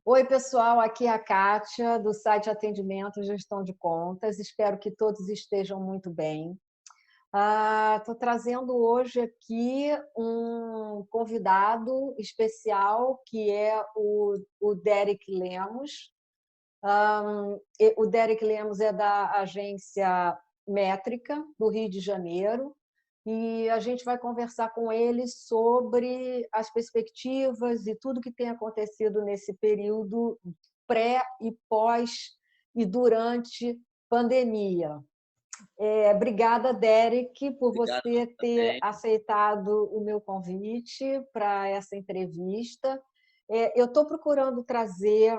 Oi, pessoal, aqui é a Kátia, do site Atendimento e Gestão de Contas. Espero que todos estejam muito bem. Estou trazendo hoje aqui um convidado especial, que é o Derek Lemos. O Derek Lemos é da agência Métrica, do Rio de Janeiro, e a gente vai conversar com ele sobre as perspectivas e tudo que tem acontecido nesse período pré e pós e durante pandemia. Obrigada, Derek, por Obrigado você ter também. aceitado o meu convite para essa entrevista. Eu estou procurando trazer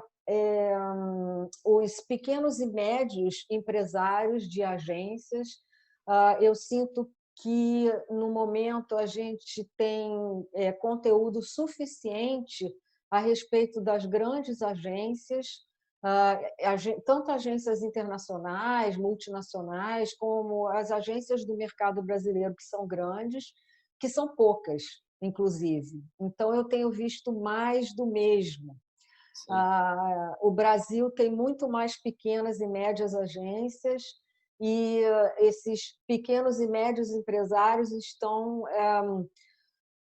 os pequenos e médios empresários de agências. Eu sinto que, no momento, a gente tem conteúdo suficiente a respeito das grandes agências, tanto agências internacionais, multinacionais, como as agências do mercado brasileiro, que são grandes, que são poucas, inclusive. Então, eu tenho visto mais do mesmo. Sim. O Brasil tem muito mais pequenas e médias agências, e esses pequenos e médios empresários estão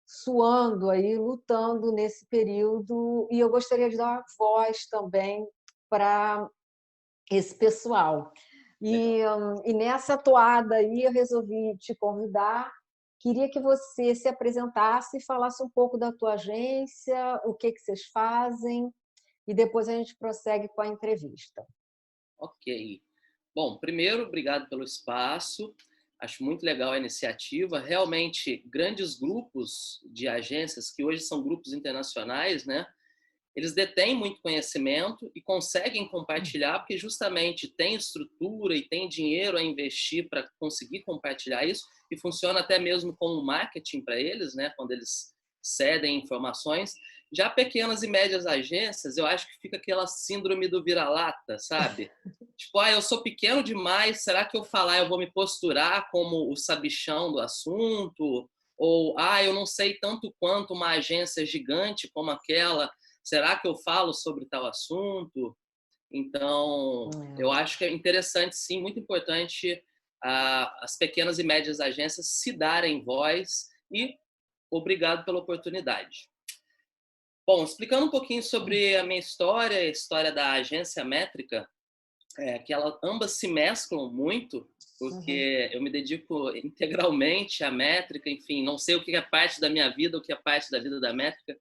suando aí, lutando nesse período, e eu gostaria de dar uma voz também para esse pessoal. Legal. E nessa toada aí eu resolvi te convidar. Queria que você se apresentasse e falasse um pouco da tua agência, o que vocês fazem, e depois a gente prossegue com a entrevista. Ok. Bom, primeiro, obrigado pelo espaço. Acho muito legal a iniciativa. Realmente, grandes grupos de agências, que hoje são grupos internacionais, né? Eles detêm muito conhecimento e conseguem compartilhar, porque justamente tem estrutura e tem dinheiro a investir para conseguir compartilhar isso, e funciona até mesmo como marketing para eles, né? Quando eles cedem informações. Já pequenas e médias agências, eu acho que fica aquela síndrome do vira-lata, sabe? Tipo, eu sou pequeno demais, será que eu falar eu vou me posturar como o sabichão do assunto? Ou, eu não sei tanto quanto uma agência gigante como aquela, será que eu falo sobre tal assunto? Então, eu acho que é interessante, sim, muito importante as pequenas e médias agências se darem voz, e obrigado pela oportunidade. Bom, explicando um pouquinho sobre a minha história, a história da agência Métrica, que ambas se mesclam muito, porque eu me dedico integralmente à métrica, enfim, não sei o que é parte da minha vida, o que é parte da vida da métrica,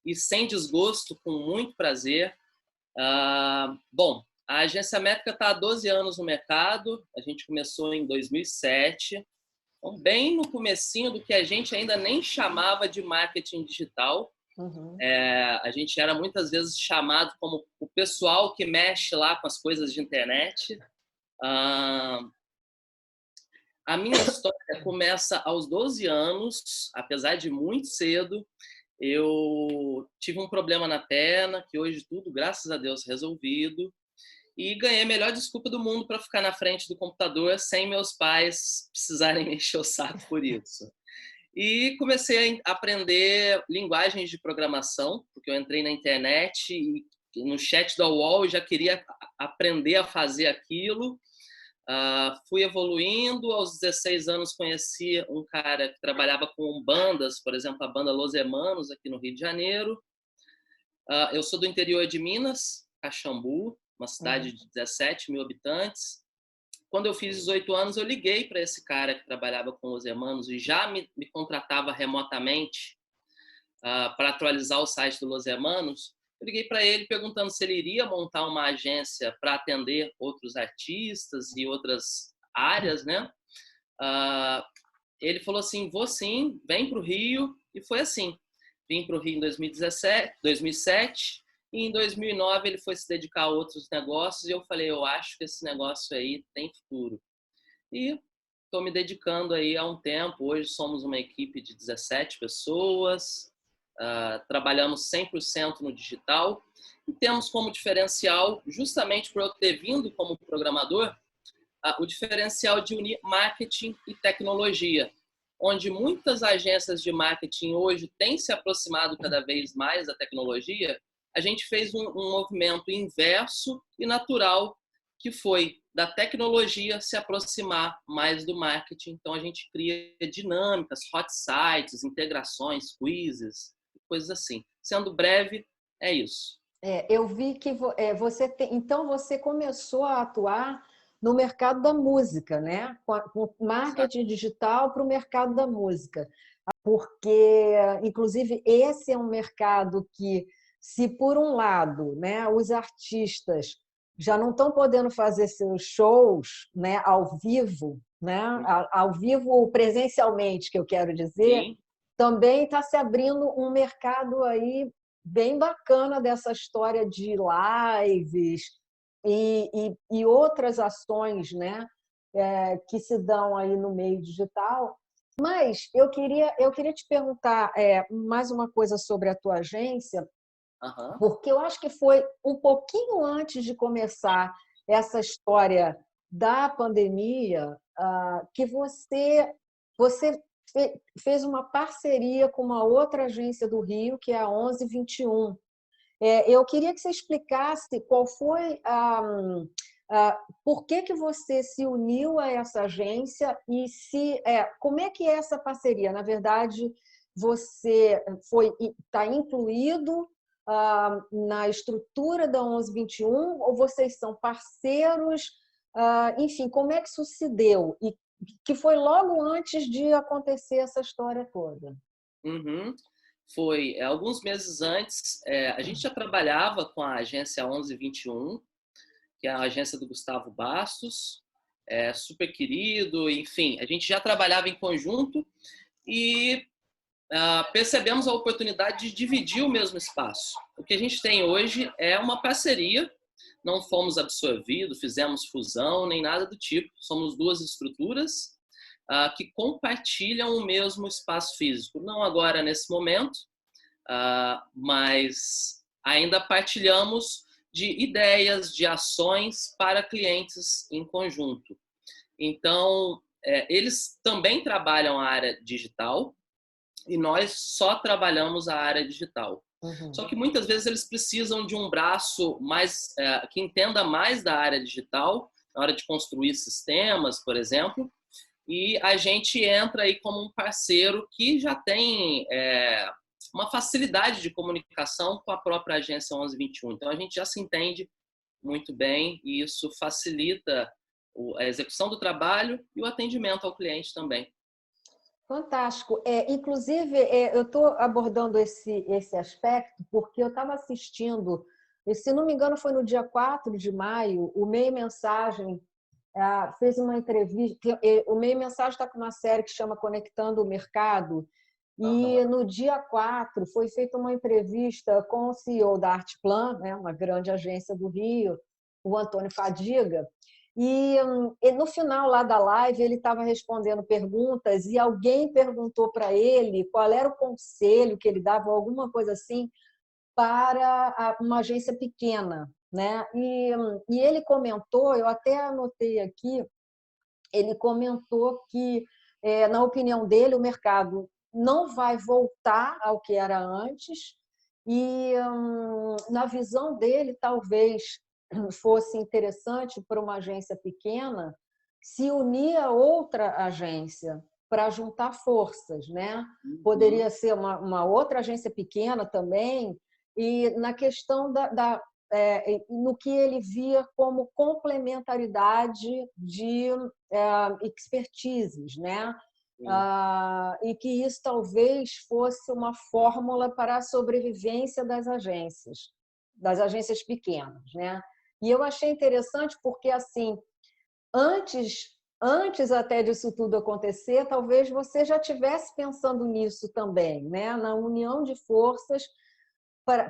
e sem desgosto, com muito prazer. Bom, a agência Métrica está há 12 anos no mercado, a gente começou em 2007, então bem no comecinho do que a gente ainda nem chamava de marketing digital. A gente era muitas vezes chamado como o pessoal que mexe lá com as coisas de internet. A minha história começa aos 12 anos, apesar de muito cedo. Eu tive um problema na perna, que hoje tudo, graças a Deus, resolvido. E ganhei a melhor desculpa do mundo para ficar na frente do computador sem meus pais precisarem me encher o saco por isso. E comecei a aprender linguagens de programação, porque eu entrei na internet e no chat da UOL eu já queria aprender a fazer aquilo. Fui evoluindo. Aos 16 anos conheci um cara que trabalhava com bandas, por exemplo, a banda Los Hermanos, aqui no Rio de Janeiro. Eu sou do interior de Minas, Caxambu, uma cidade de 17 mil habitantes. Quando eu fiz 18 anos, eu liguei para esse cara que trabalhava com Los Hermanos e já me contratava remotamente para atualizar o site do Los Hermanos. Eu liguei para ele perguntando se ele iria montar uma agência para atender outros artistas e outras áreas, né? Ele falou assim, vou sim, vem para o Rio. E foi assim. Vim para o Rio em 2007, e em 2009 ele foi se dedicar a outros negócios, e eu falei, eu acho que esse negócio aí tem futuro. E estou me dedicando aí há um tempo. Hoje somos uma equipe de 17 pessoas, trabalhamos 100% no digital, e temos como diferencial, justamente por eu ter vindo como programador, o diferencial de unir marketing e tecnologia, onde muitas agências de marketing hoje têm se aproximado cada vez mais da tecnologia. a gente fez um movimento inverso e natural, que foi da tecnologia se aproximar mais do marketing. Então, a gente cria dinâmicas, hot sites, integrações, quizzes, coisas assim. Sendo breve, é isso. Eu vi que você tem. Então, você começou a atuar no mercado da música, né? Com Exato. marketing digital para o mercado da música. Porque, inclusive, esse é um mercado que, se por um lado, né, os artistas já não estão podendo fazer seus shows, né, ao vivo, né, ao vivo presencialmente, que eu quero dizer, Sim. também está se abrindo um mercado aí bem bacana dessa história de lives e outras ações, né, que se dão aí no meio digital. Mas eu queria te perguntar mais uma coisa sobre a tua agência, Uhum. porque eu acho que foi um pouquinho antes de começar essa história da pandemia que você fez uma parceria com uma outra agência do Rio, que é a 1121. Eu queria que você explicasse qual foi por que você se uniu a essa agência e como é que é essa parceria? Na verdade, você está incluído na estrutura da 1121 ou vocês são parceiros? Enfim, como é que isso se deu? E que foi logo antes de acontecer essa história toda. Uhum. Foi alguns meses antes. A gente já trabalhava com a agência 1121, que é a agência do Gustavo Bastos, super querido, enfim, a gente já trabalhava em conjunto e percebemos a oportunidade de dividir o mesmo espaço. O que a gente tem hoje é uma parceria, não fomos absorvidos, fizemos fusão, nem nada do tipo, somos duas estruturas que compartilham o mesmo espaço físico, não agora nesse momento, mas ainda partilhamos de ideias, de ações para clientes em conjunto. Então, eles também trabalham a área digital e nós só trabalhamos a área digital. Uhum. Só que muitas vezes eles precisam de um braço mais que entenda mais da área digital, na hora de construir sistemas, por exemplo, e a gente entra aí como um parceiro que já tem uma facilidade de comunicação com a própria agência 1121. Então, a gente já se entende muito bem e isso facilita a execução do trabalho e o atendimento ao cliente também. Fantástico. Inclusive, eu estou abordando esse aspecto porque eu estava assistindo, e, se não me engano, foi no dia 4 de maio, o Meio Mensagem fez uma entrevista. O Meio Mensagem está com uma série que chama Conectando o Mercado, Uhum. e no dia 4 foi feita uma entrevista com o CEO da Artplan, né, uma grande agência do Rio, o Antônio Fadiga, e no final lá da live ele estava respondendo perguntas e alguém perguntou para ele qual era o conselho que ele dava, alguma coisa assim, para uma agência pequena, né? E ele comentou, eu até anotei aqui, ele comentou que, na opinião dele, o mercado não vai voltar ao que era antes e, na visão dele, talvez fosse interessante para uma agência pequena se unir a outra agência para juntar forças, né? Uhum. Poderia ser uma outra agência pequena também, e na questão no que ele via como complementaridade de expertises, né? Sim. E que isso talvez fosse uma fórmula para a sobrevivência das agências pequenas, né? E eu achei interessante porque, assim, antes até disso tudo acontecer, talvez você já estivesse pensando nisso também, né? Na união de forças,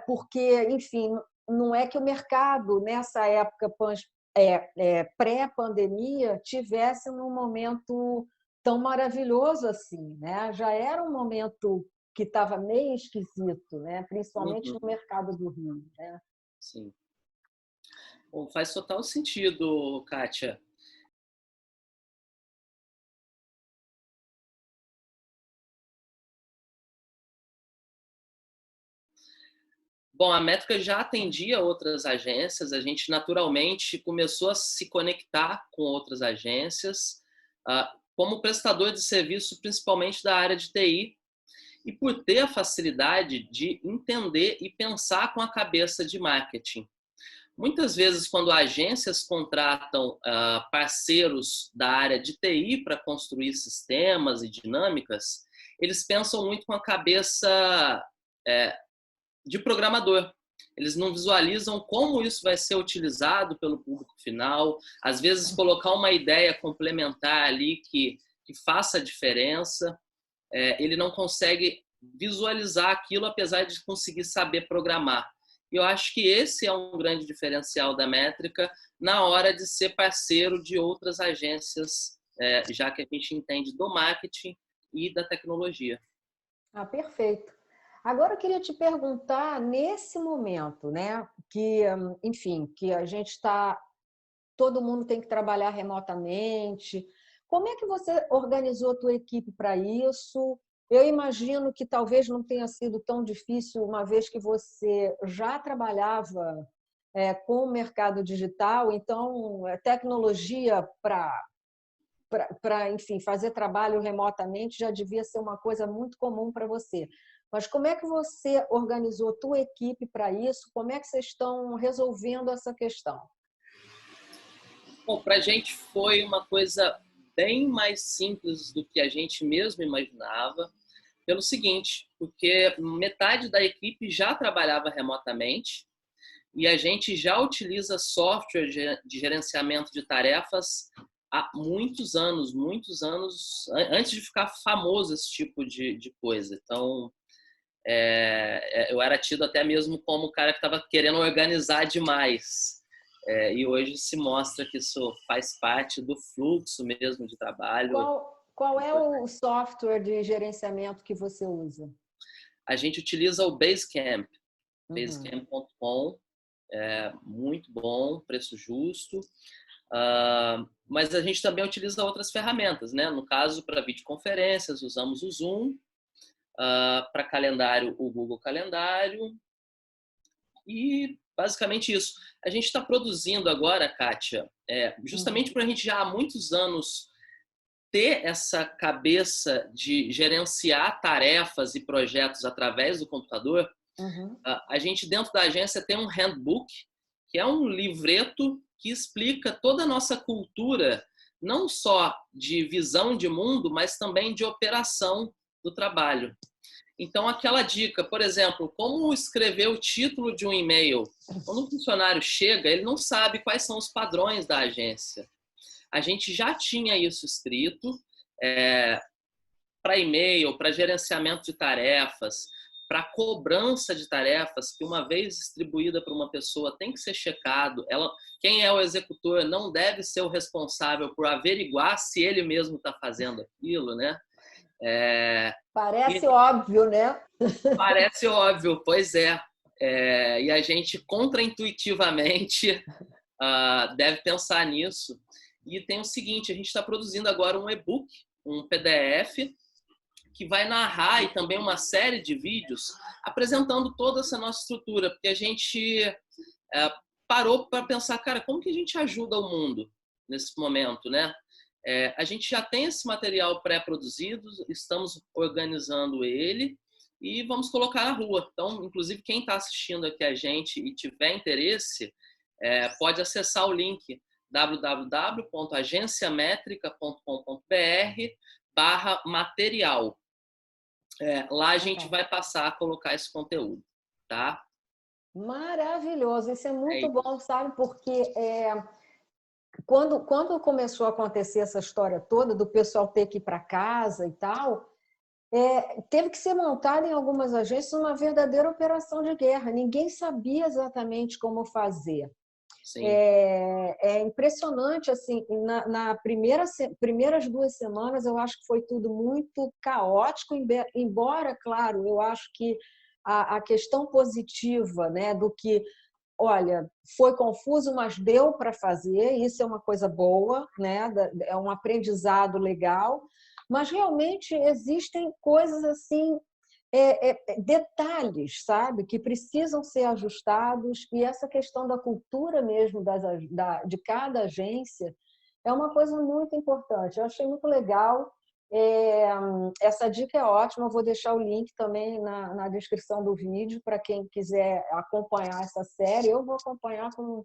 porque, enfim, não é que o mercado, nessa época pré-pandemia, tivesse num momento tão maravilhoso assim, né? Já era um momento que estava meio esquisito, né? Principalmente no Uhum. mercado do Rio, né? Sim. Bom, faz total sentido, Kátia. Bom, a Métrica já atendia outras agências, a gente naturalmente começou a se conectar com outras agências, como prestador de serviço, principalmente da área de TI, e por ter a facilidade de entender e pensar com a cabeça de marketing. Muitas vezes, quando agências contratam parceiros da área de TI para construir sistemas e dinâmicas, eles pensam muito com a cabeça de programador. Eles não visualizam como isso vai ser utilizado pelo público final. Às vezes, colocar uma ideia complementar ali que faça a diferença. Ele não consegue visualizar aquilo, apesar de conseguir saber programar. E eu acho que esse é um grande diferencial da Métrica na hora de ser parceiro de outras agências, já que a gente entende do marketing e da tecnologia. Perfeito. Agora eu queria te perguntar, nesse momento, né, que, enfim, que a gente está, todo mundo tem que trabalhar remotamente, como é que você organizou a tua equipe para isso? Eu imagino que talvez não tenha sido tão difícil, uma vez que você já trabalhava com o mercado digital, então tecnologia para, enfim, fazer trabalho remotamente já devia ser uma coisa muito comum para você. Mas como é que você organizou a tua equipe para isso? Como é que vocês estão resolvendo essa questão? Bom, para a gente foi uma coisa bem mais simples do que a gente mesmo imaginava, pelo seguinte, porque metade da equipe já trabalhava remotamente e a gente já utiliza software de gerenciamento de tarefas há muitos anos, antes de ficar famoso esse tipo de coisa. Então, eu era tido até mesmo como o cara que estava querendo organizar demais. E hoje se mostra que isso faz parte do fluxo mesmo de trabalho. Qual é o software de gerenciamento que você usa? A gente utiliza o Basecamp, Uhum. basecamp.com, muito bom, preço justo. Mas a gente também utiliza outras ferramentas, né? No caso, para videoconferências, usamos o Zoom, para calendário, o Google Calendário, e basicamente isso. A gente está produzindo agora, Kátia, justamente para a gente já há muitos anos ter essa cabeça de gerenciar tarefas e projetos através do computador. A gente, dentro da agência, tem um handbook, que é um livreto que explica toda a nossa cultura, não só de visão de mundo, mas também de operação do trabalho. Então, aquela dica, por exemplo, como escrever o título de um e-mail. Quando um funcionário chega, ele não sabe quais são os padrões da agência. A gente já tinha isso escrito para e-mail, para gerenciamento de tarefas, para cobrança de tarefas, que uma vez distribuída para uma pessoa tem que ser checado. Quem é o executor não deve ser o responsável por averiguar se ele mesmo está fazendo aquilo, né? Parece óbvio, né? Parece óbvio, pois é. E a gente, contraintuitivamente, deve pensar nisso. E tem o seguinte, a gente está produzindo agora um e-book, um PDF, que vai narrar e também uma série de vídeos apresentando toda essa nossa estrutura, porque a gente parou para pensar, cara, como que a gente ajuda o mundo nesse momento, né? A gente já tem esse material pré-produzido, estamos organizando ele e vamos colocar na rua. Então, inclusive, quem está assistindo aqui a gente e tiver interesse, pode acessar o link www.agenciametrica.com.br/material. Lá a gente vai passar a colocar esse conteúdo, tá? Maravilhoso, isso é muito bom, sabe? Porque quando começou a acontecer essa história toda do pessoal ter que ir para casa e tal, teve que ser montada em algumas agências uma verdadeira operação de guerra. Ninguém sabia exatamente como fazer. Sim. É impressionante, assim, na primeiras 2 semanas eu acho que foi tudo muito caótico, embora, claro, eu acho que a questão positiva, né, do que, olha, foi confuso, mas deu para fazer, isso é uma coisa boa, né, é um aprendizado legal, mas realmente existem coisas assim detalhes, sabe, que precisam ser ajustados, e essa questão da cultura mesmo de cada agência é uma coisa muito importante. Eu achei muito legal. Essa dica é ótima, eu vou deixar o link também na descrição do vídeo para quem quiser acompanhar essa série. Eu vou acompanhar com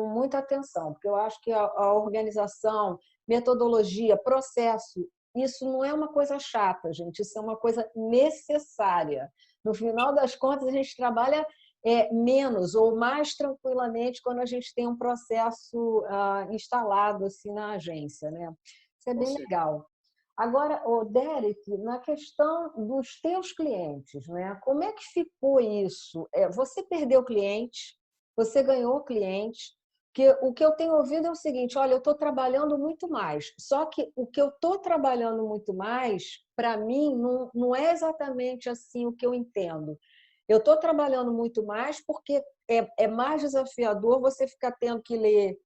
muita atenção, porque eu acho que a organização, metodologia, processo, isso não é uma coisa chata, gente, isso é uma coisa necessária. No final das contas, a gente trabalha menos ou mais tranquilamente quando a gente tem um processo instalado assim na agência, né? Isso é bem legal. Agora, Derek, na questão dos teus clientes, né? Como é que ficou isso? Você perdeu cliente, você ganhou cliente, que o que eu tenho ouvido é o seguinte: olha, eu estou trabalhando muito mais, só que o que eu estou trabalhando muito mais, para mim, não é exatamente assim o que eu entendo. Eu estou trabalhando muito mais porque é mais desafiador você ficar tendo que ler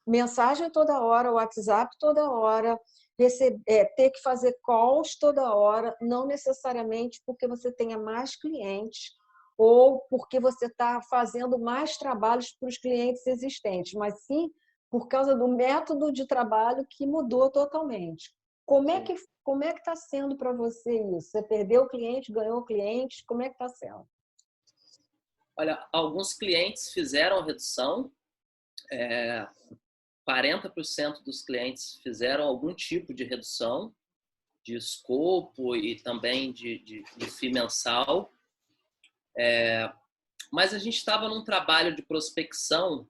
mensagem toda hora, WhatsApp toda hora, ter que fazer calls toda hora, não necessariamente porque você tenha mais clientes ou porque você está fazendo mais trabalhos para os clientes existentes, mas sim por causa do método de trabalho que mudou totalmente. Como é que está sendo para você isso? Você perdeu o cliente, ganhou o cliente, como é que está sendo? Olha, alguns clientes fizeram redução, 40% dos clientes fizeram algum tipo de redução de escopo e também de FII mensal. Mas a gente estava num trabalho de prospecção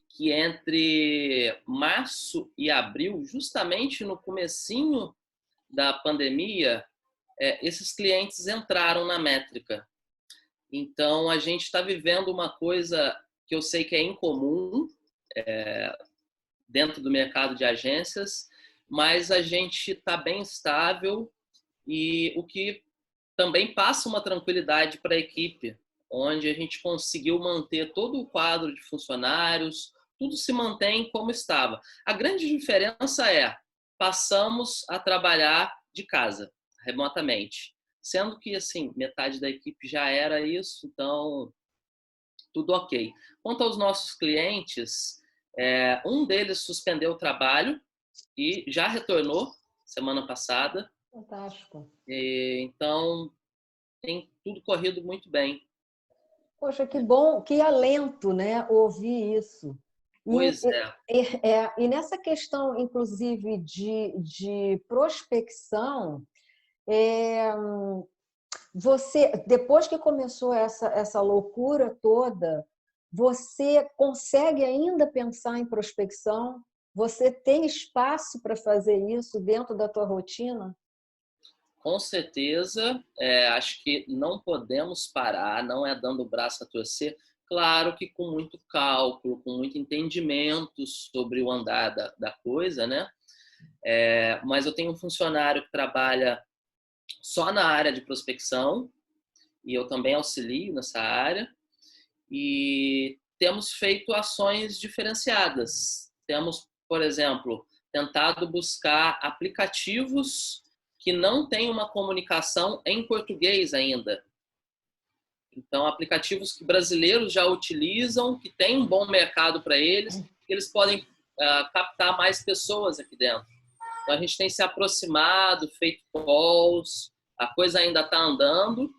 que entre março e abril, justamente no comecinho da pandemia, esses clientes entraram na métrica. Então, a gente está vivendo uma coisa que eu sei que é incomum dentro do mercado de agências, mas a gente está bem estável, e o que também passa uma tranquilidade para a equipe, onde a gente conseguiu manter todo o quadro de funcionários, tudo se mantém como estava. A grande diferença passamos a trabalhar de casa, remotamente, sendo que assim, metade da equipe já era isso, então tudo ok. Quanto aos nossos clientes, um deles suspendeu o trabalho e já retornou semana passada. Fantástico. Então, tem tudo corrido muito bem. Poxa, que bom, que alento, né, ouvir isso. Pois é. E nessa questão, inclusive, de prospecção, você, depois que começou essa loucura toda, você consegue ainda pensar em prospecção? Você tem espaço para fazer isso dentro da tua rotina? Com certeza, acho que não podemos parar, não é dando o braço a torcer. Claro que com muito cálculo, com muito entendimento sobre o andar da coisa, né? Mas eu tenho um funcionário que trabalha só na área de prospecção e eu também auxilio nessa área. E temos feito ações diferenciadas. Temos, por exemplo, tentado buscar aplicativos que não têm uma comunicação em português ainda. Então, aplicativos que brasileiros já utilizam, que têm um bom mercado para eles, que eles podem captar mais pessoas aqui dentro. Então, a gente tem se aproximado, feito calls, a coisa ainda está andando,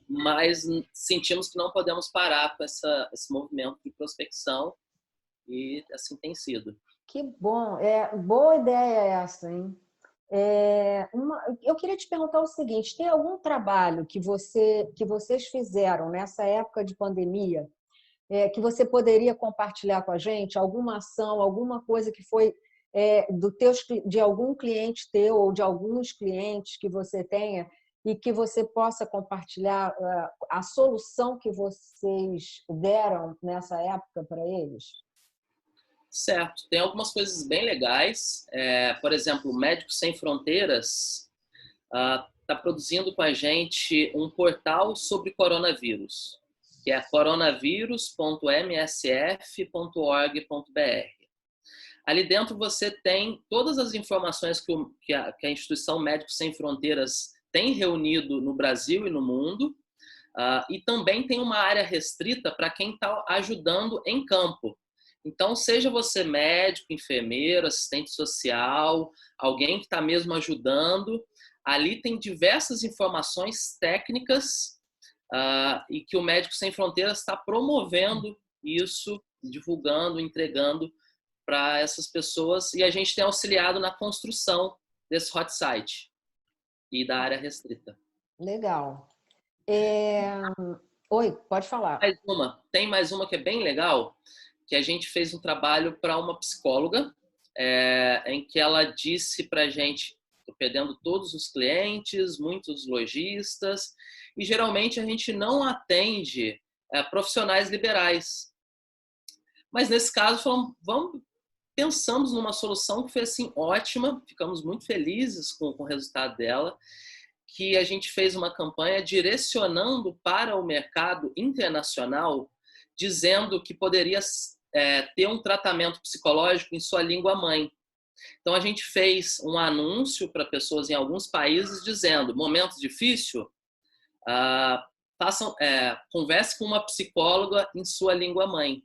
mas sentimos que não podemos parar com esse movimento de prospecção, e assim tem sido. Que bom, boa ideia essa, hein? Eu queria te perguntar o seguinte: tem algum trabalho que vocês fizeram nessa época de pandemia que você poderia compartilhar com a gente? Alguma ação, alguma coisa que foi de algum cliente teu ou de alguns clientes que você tenha e que você possa compartilhar a solução que vocês deram nessa época para eles? Certo, tem algumas coisas bem legais. Por exemplo, Médicos Sem Fronteiras está produzindo com a gente um portal sobre coronavírus, que é coronavírus.msf.org.br. Ali dentro você tem todas as informações que a instituição Médicos Sem Fronteiras tem reunido no Brasil e no mundo, e também tem uma área restrita para quem está ajudando em campo. Então, seja você médico, enfermeiro, assistente social, alguém que está mesmo ajudando, ali tem diversas informações técnicas e que o Médico Sem Fronteiras está promovendo isso, divulgando, entregando para essas pessoas, e a gente tem auxiliado na construção desse hot site e da área restrita. Legal. Oi, pode falar. Tem mais uma que é bem legal, que a gente fez um trabalho para uma psicóloga, em que ela disse para a gente, estou perdendo todos os clientes, muitos lojistas, e geralmente a gente não atende profissionais liberais. Mas nesse caso, pensamos numa solução que foi assim ótima, ficamos muito felizes com o resultado dela, que a gente fez uma campanha direcionando para o mercado internacional, dizendo que poderia ter um tratamento psicológico em sua língua mãe. Então a gente fez um anúncio para pessoas em alguns países dizendo: momento difícil, converse com uma psicóloga em sua língua mãe.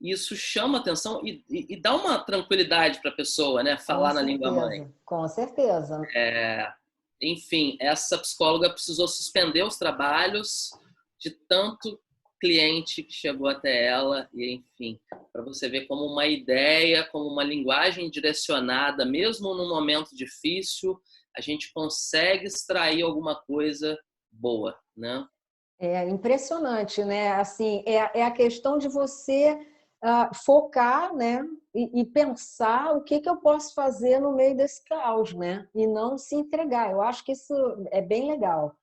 Isso chama atenção e dá uma tranquilidade para a pessoa, né? Falar na língua mãe. Com certeza. Enfim, essa psicóloga precisou suspender os trabalhos de tanto cliente que chegou até ela, e enfim, para você ver como uma ideia, como uma linguagem direcionada, mesmo num momento difícil, a gente consegue extrair alguma coisa boa, né? É impressionante, né? Assim, é a questão de você focar, né? E pensar o que eu posso fazer no meio desse caos, né? E não se entregar. Eu acho que isso é bem legal.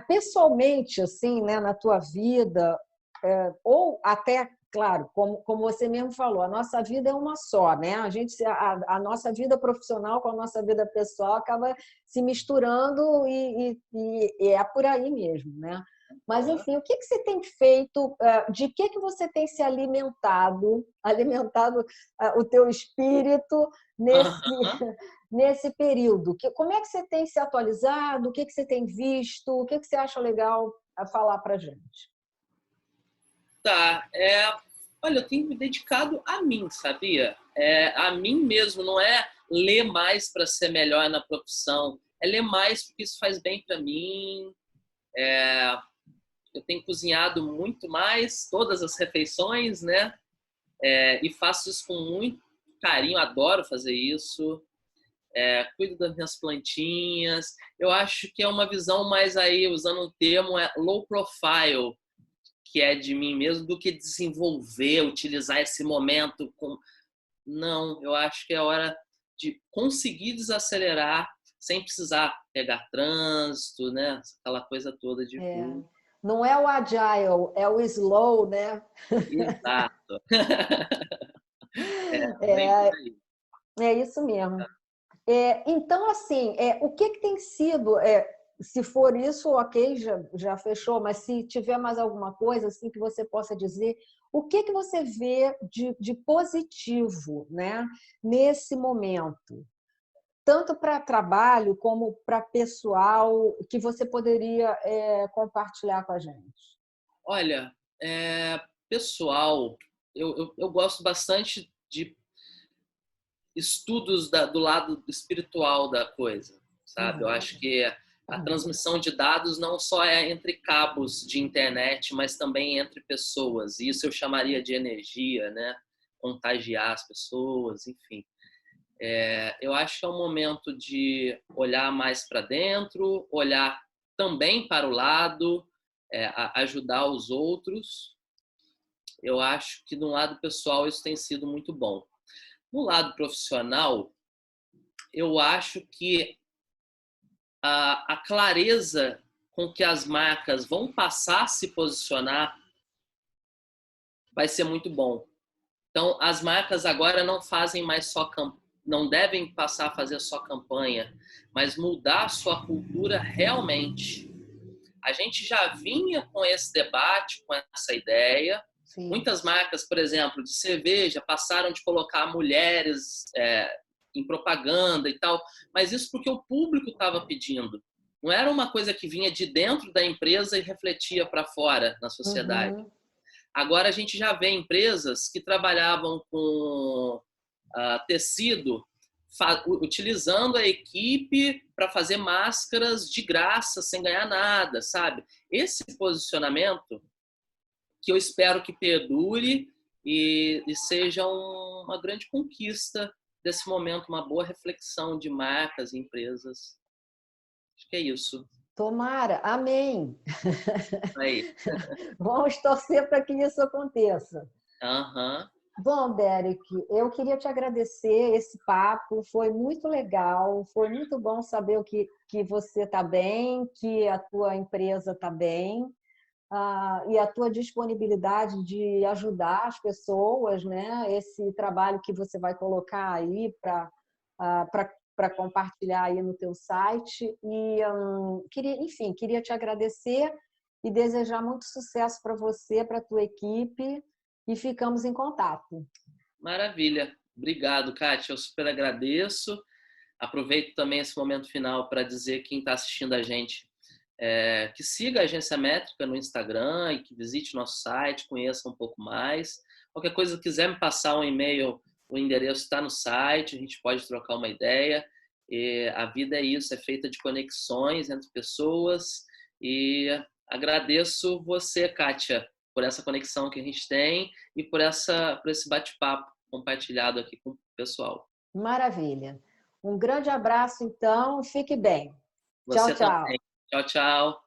Pessoalmente, assim, né? Na tua vida, ou até, claro, como você mesmo falou, a nossa vida é uma só, né? A nossa vida profissional com a nossa vida pessoal acaba se misturando e é por aí mesmo, né? Mas, enfim, o que você tem feito? De que você tem se alimentado o teu espírito nesse período? Como é que você tem se atualizado? O que você tem visto? O que você acha legal a falar para a gente? Tá, olha, eu tenho me dedicado a mim, sabia? A mim mesmo, não é ler mais para ser melhor na profissão, é ler mais porque isso faz bem para mim. Eu tenho cozinhado muito mais, todas as refeições, né? E faço isso com muito carinho, adoro fazer isso. Cuido das minhas plantinhas. Eu acho que é uma visão mais aí, usando um termo, low profile, que é de mim mesmo, do que desenvolver, utilizar esse momento com... Não, eu acho que é hora de conseguir desacelerar sem precisar pegar trânsito, né? Aquela coisa toda de rua. Não é o agile, é o slow, né? Exato. É isso mesmo. Então, assim, o que tem sido... se for isso, ok, já fechou, mas se tiver mais alguma coisa assim que você possa dizer, o que você vê de positivo, né, nesse momento? Tanto para trabalho como para pessoal, que você poderia compartilhar com a gente? Olha, pessoal, eu gosto bastante de estudos do lado espiritual da coisa, sabe? Eu acho que a transmissão de dados não só é entre cabos de internet, mas também entre pessoas. E isso eu chamaria de energia, né? Contagiar as pessoas, enfim. Eu acho que é um momento de olhar mais para dentro, olhar também para o lado, ajudar os outros. Eu acho que no lado pessoal isso tem sido muito bom. No lado profissional, eu acho que a clareza com que as marcas vão passar a se posicionar vai ser muito bom. Então, as marcas agora não fazem mais não devem passar a fazer só campanha, mas mudar a sua cultura realmente. A gente já vinha com esse debate, com essa ideia. Sim. Muitas marcas, por exemplo, de cerveja, passaram de colocar mulheres em propaganda e tal, mas isso porque o público estava pedindo. Não era uma coisa que vinha de dentro da empresa e refletia para fora na sociedade. Uhum. Agora a gente já vê empresas que trabalhavam com tecido, utilizando a equipe para fazer máscaras de graça, sem ganhar nada, sabe? Esse posicionamento que eu espero que perdure e seja uma grande conquista desse momento, uma boa reflexão de marcas e empresas. Acho que é isso. Tomara, amém. Aí. Vamos torcer para que isso aconteça. Uhum. Bom, Derek, eu queria te agradecer esse papo, foi muito legal, foi muito bom saber que você está bem, que a tua empresa está bem, e a tua disponibilidade de ajudar as pessoas, né? Esse trabalho que você vai colocar aí para compartilhar aí no teu site. E queria te agradecer e desejar muito sucesso para você, para a tua equipe, e ficamos em contato. Maravilha. Obrigado, Kátia. Eu super agradeço. Aproveito também esse momento final para dizer quem está assistindo a gente que siga a Agência Métrica no Instagram e que visite nosso site, conheça um pouco mais. Qualquer coisa, quiser me passar um e-mail, o endereço está no site, a gente pode trocar uma ideia. E a vida é isso, é feita de conexões entre pessoas. E agradeço você, Kátia, por essa conexão que a gente tem e por esse bate-papo compartilhado aqui com o pessoal. Maravilha. Um grande abraço, então. Fique bem. Tchau, Você tchau. também. Tchau, tchau.